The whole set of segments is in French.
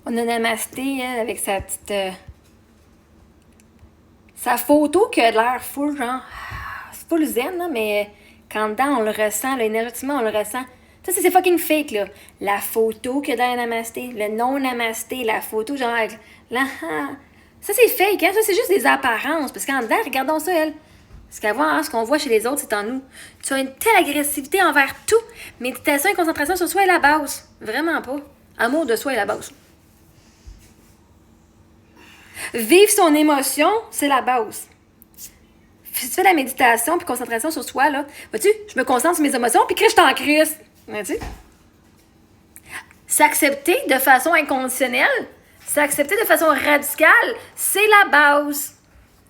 On a Namasté, elle, avec sa petite... sa photo qui a l'air full, genre... C'est full zen, là, mais quand dedans, on le ressent, là, énergétiquement, on le ressent. Ça, c'est fucking fake, là. La photo qu'il y a dans Namasté, le non-Namasté, la photo, genre... Là, ça, c'est fake, hein? Ça, c'est juste des apparences. Parce qu'en dedans, regardons ça, elle. Ce qu'on voit chez les autres, c'est en nous. Tu as une telle agressivité envers tout. Méditation et concentration sur soi est la base. Vraiment pas. Amour de soi est la base. Vivre son émotion, c'est la base. Si tu fais la méditation puis concentration sur soi, là, vois-tu, je me concentre sur mes émotions puis que je t'en crisse. Vois-tu? S'accepter de façon inconditionnelle, s'accepter de façon radicale, c'est la base.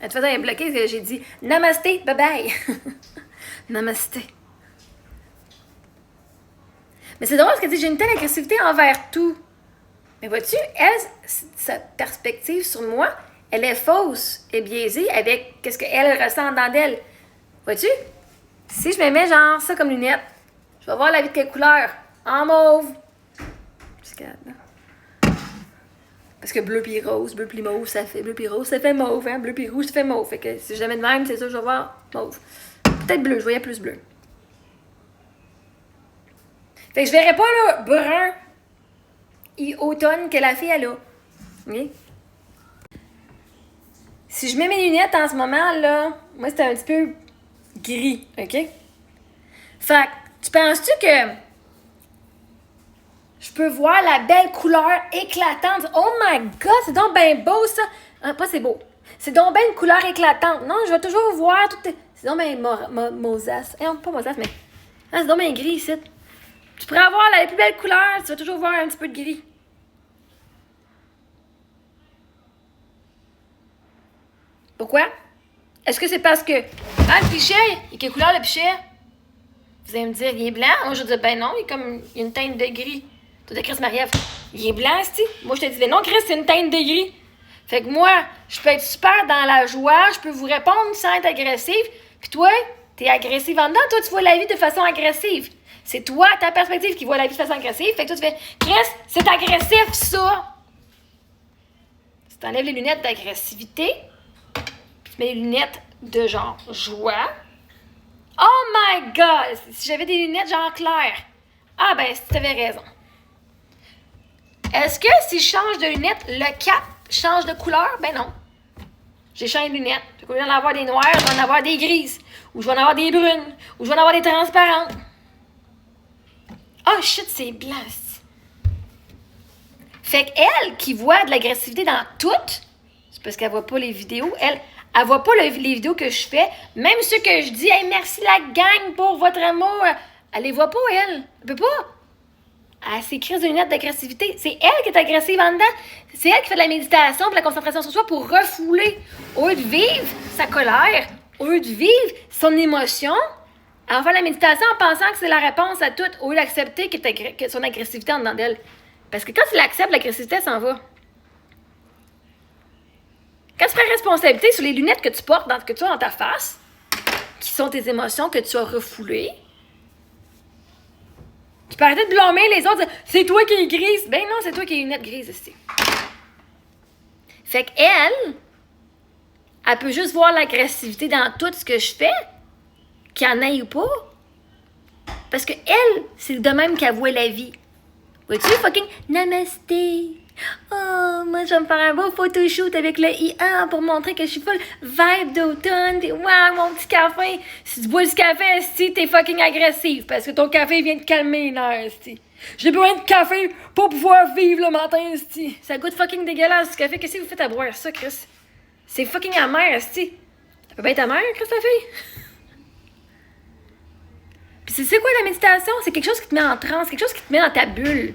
De toute façon, elle est bloquée, j'ai dit Namasté, bye bye. Namasté. Mais c'est drôle parce qu'elle dit j'ai une telle agressivité envers tout. Mais vois-tu, elle, sa perspective sur moi, elle est fausse et biaisée avec ce qu'elle ressent dans d'elle. Vois-tu? Si je me mets genre ça comme lunette, je vais voir la vie de quelle couleur? En mauve. Parce que bleu puis rose, bleu puis mauve, ça fait bleu puis rose, ça fait mauve, hein? Bleu puis rouge, ça fait mauve. Fait que si je mets de même, c'est ça, je vais voir mauve. Peut-être bleu, je voyais plus bleu. Fait que je verrais pas, là, brun automne que la fille, elle a. OK? Si je mets mes lunettes en ce moment, là, moi, c'est un petit peu gris, OK? Fait que, tu penses-tu que je peux voir la belle couleur éclatante? Oh my God, c'est donc bien beau, ça! Pas c'est beau. C'est donc bien une couleur éclatante. Non, je vais toujours voir tout... C'est donc bien Mosas. Non, pas Mosas, mais... c'est donc bien gris, ici. Tu pourrais avoir la plus belle couleur, tu vas toujours voir un petit peu de gris. Pourquoi? Est-ce que c'est parce que... le pichet, il a quelle couleur le pichet? Vous allez me dire, il est blanc? Moi, je vais dire, ben non, il y a une teinte de gris. Toi, de Chris Marie-Ève, il est blanc, c'ti? Moi, je te dis, ben non, Chris, c'est une teinte de gris. Fait que moi, je peux être super dans la joie, je peux vous répondre sans être agressive. Puis toi, t'es agressive en dedans. Toi, tu vois la vie de façon agressive. C'est toi, ta perspective, qui voit la vie de façon agressive. Fait que toi, tu fais, Chris, c'est agressif, ça! Tu t'enlèves les lunettes d'agressivité, puis tu mets les lunettes de genre joie. Oh my God! Si j'avais des lunettes genre claires. Ah ben, tu avais raison. Est-ce que si je change de lunettes, le cap change de couleur? Ben non. J'ai changé de lunettes. Au lieu d'en avoir des noires, je vais en avoir des grises. Ou je vais en avoir des brunes. Ou je vais en avoir des transparentes. Oh shit, c'est blanc. Fait qu'elle, qui voit de l'agressivité dans tout, c'est parce qu'elle voit pas les vidéos, elle voit pas les vidéos que je fais. Même ceux que je dis, hey, merci la gang pour votre amour. Elle les voit pas, elle. Elle peut pas. Elle s'écrit de lunettes d'agressivité. C'est elle qui est agressive en dedans. C'est elle qui fait de la méditation, de la concentration sur soi pour refouler. Au lieu de vivre sa colère, au lieu de vivre son émotion, elle va faire la méditation en pensant que c'est la réponse à tout, au lieu d'accepter que son agressivité en dedans d'elle. Parce que quand tu l'acceptes, l'agressivité s'en va. Quand tu prends responsabilité sur les lunettes que tu portes, que tu as dans ta face, qui sont tes émotions que tu as refoulées, tu peux arrêter de blâmer les autres, c'est toi qui es grise. Ben non, c'est toi qui as les lunettes grises ici. Fait qu'elle, elle peut juste voir l'agressivité dans tout ce que je fais, qu'il y en ait ou pas. Parce que elle, c'est de même qu'elle voit la vie. Vois-tu, fucking namasté. Oh, moi, je vais me faire un beau photoshoot avec le IA pour montrer que je suis full vibe d'automne. Puis, wow, mon petit café. Si tu bois du café, si t'es fucking agressif parce que ton café vient te calmer une heure, si. J'ai besoin de café pour pouvoir vivre le matin, si. Ça goûte fucking dégueulasse, ce café. Qu'est-ce que vous faites à boire ça, Chris? C'est fucking amer, si. Ça peut pas être amer, Chris, la fille? Puis c'est quoi la méditation? C'est quelque chose qui te met en transe, quelque chose qui te met dans ta bulle.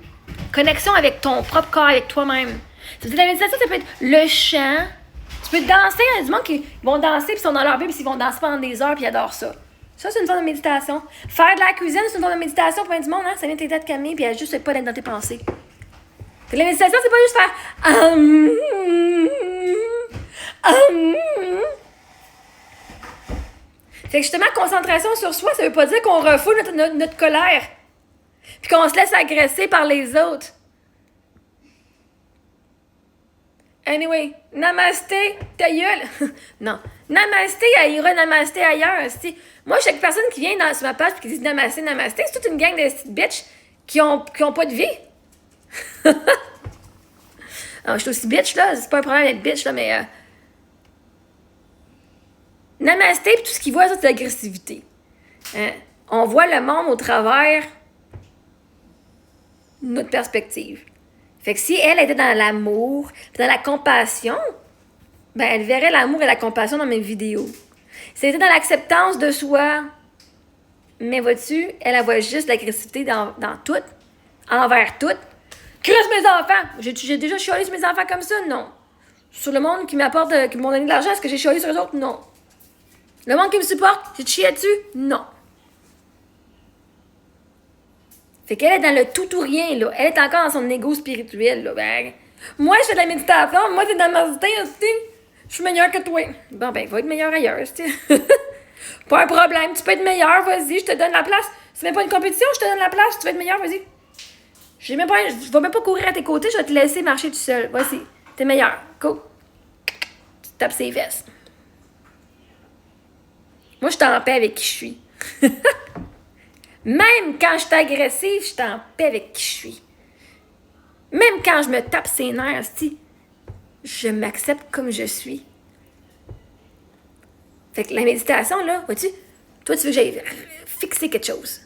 Connexion avec ton propre corps, avec toi-même. La méditation, ça peut être le chant. Tu peux danser. Il y a du monde qui vont danser, puis ils sont dans leur bulle, puis ils vont danser pendant des heures, puis ils adorent ça. Ça, c'est une forme de méditation. Faire de la cuisine, c'est une forme de méditation pour du monde, hein? Ça vient t'aider à te calmer, puis à juste pas d'être dans tes pensées. La méditation, c'est pas juste faire... Fait que justement, concentration sur soi, ça veut pas dire qu'on refoule notre colère. Puis qu'on se laisse agresser par les autres. Anyway, namasté, ta gueule. Non. Namasté, elle ira namasté ailleurs, esti. Moi, chaque personne qui vient sur ma page et qui dit namasté, namasté, c'est toute une gang de petites bitches qui ont pas de vie. Alors, je suis aussi bitch, là. C'est pas un problème d'être bitch, là, mais... Namasté, puis tout ce qu'ils voient, ça, c'est l'agressivité. Hein? On voit le monde au travers de notre perspective. Fait que si elle était dans l'amour, dans la compassion, ben elle verrait l'amour et la compassion dans mes vidéos. Si elle était dans l'acceptance de soi, mais vois-tu, elle voit juste l'agressivité dans tout, envers tout. Crisse mes enfants! J'ai déjà chialé sur mes enfants comme ça? Non. Sur le monde qui m'apporte, qui m'ont donné de l'argent, est-ce que j'ai chialé sur eux autres? Non. Le monde qui me supporte, j'ai chié dessus? Non. Fait qu'elle est dans le tout ou rien, là. Elle est encore dans son ego spirituel, là. Ben, moi, je fais de la méditation. Moi, t'es dans ma vie, je suis meilleure que toi. Bon, ben, va être meilleure ailleurs, tu sais. Pas un problème. Tu peux être meilleure, vas-y, je te donne la place. C'est même pas une compétition, je te donne la place. Tu veux être meilleure, vas-y. Je vais même pas courir à tes côtés, je vais te laisser marcher tout seul. Vas-y, t'es meilleure. Go. Tu tapes ses fesses. Moi, je suis en paix avec qui je suis. Même quand je suis agressive, je suis en paix avec qui je suis. Même quand je me tape ses nerfs, je m'accepte comme je suis. Fait que la méditation, là, vois-tu, toi, tu veux que j'aille fixer quelque chose.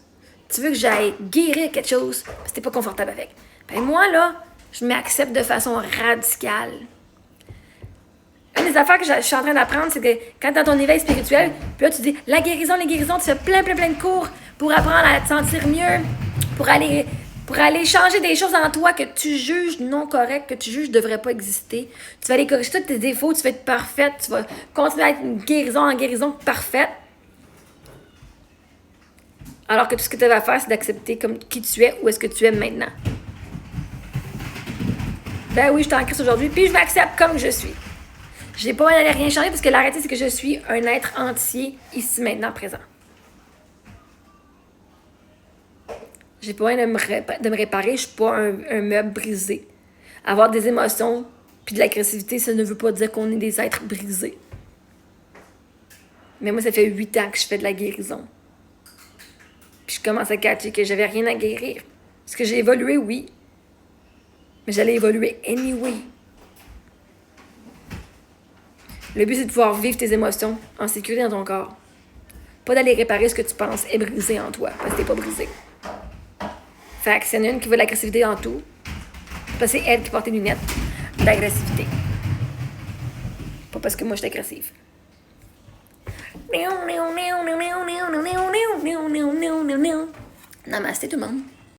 Tu veux que j'aille guérir quelque chose parce que t'es pas confortable avec. Ben moi, là, je m'accepte de façon radicale. Une des affaires que je suis en train d'apprendre, c'est que quand dans ton éveil spirituel, puis là, tu dis la guérison, tu fais plein de cours pour apprendre à te sentir mieux, pour aller changer des choses en toi que tu juges non correctes, que tu juges ne devraient pas exister. Tu vas aller corriger tous tes défauts, tu vas être parfaite, tu vas continuer à être une guérison en guérison parfaite. Alors que tout ce que tu vas faire, c'est d'accepter comme qui tu es ou est-ce que tu es maintenant. Ben oui, je t'en crise aujourd'hui, puis je m'accepte comme je suis. Je n'ai pas envie d'aller rien changer parce que la réalité, c'est que je suis un être entier, ici, maintenant, présent. J'ai pas envie de me réparer, je suis pas un meuble brisé. Avoir des émotions puis de l'agressivité, ça ne veut pas dire qu'on est des êtres brisés. Mais moi, ça fait 8 ans que je fais de la guérison. Puis je commence à catcher que j'avais rien à guérir. Est-ce que j'ai évolué? Oui. Mais j'allais évoluer anyway. Le but, c'est de pouvoir vivre tes émotions en sécurité dans ton corps. Pas d'aller réparer ce que tu penses est brisé en toi, parce que t'es pas brisé. Fait que c'est une qui veut de l'agressivité en tout, parce que c'est elle qui porte les lunettes d'agressivité. Pas parce que moi, je suis agressive. Namasté tout le monde.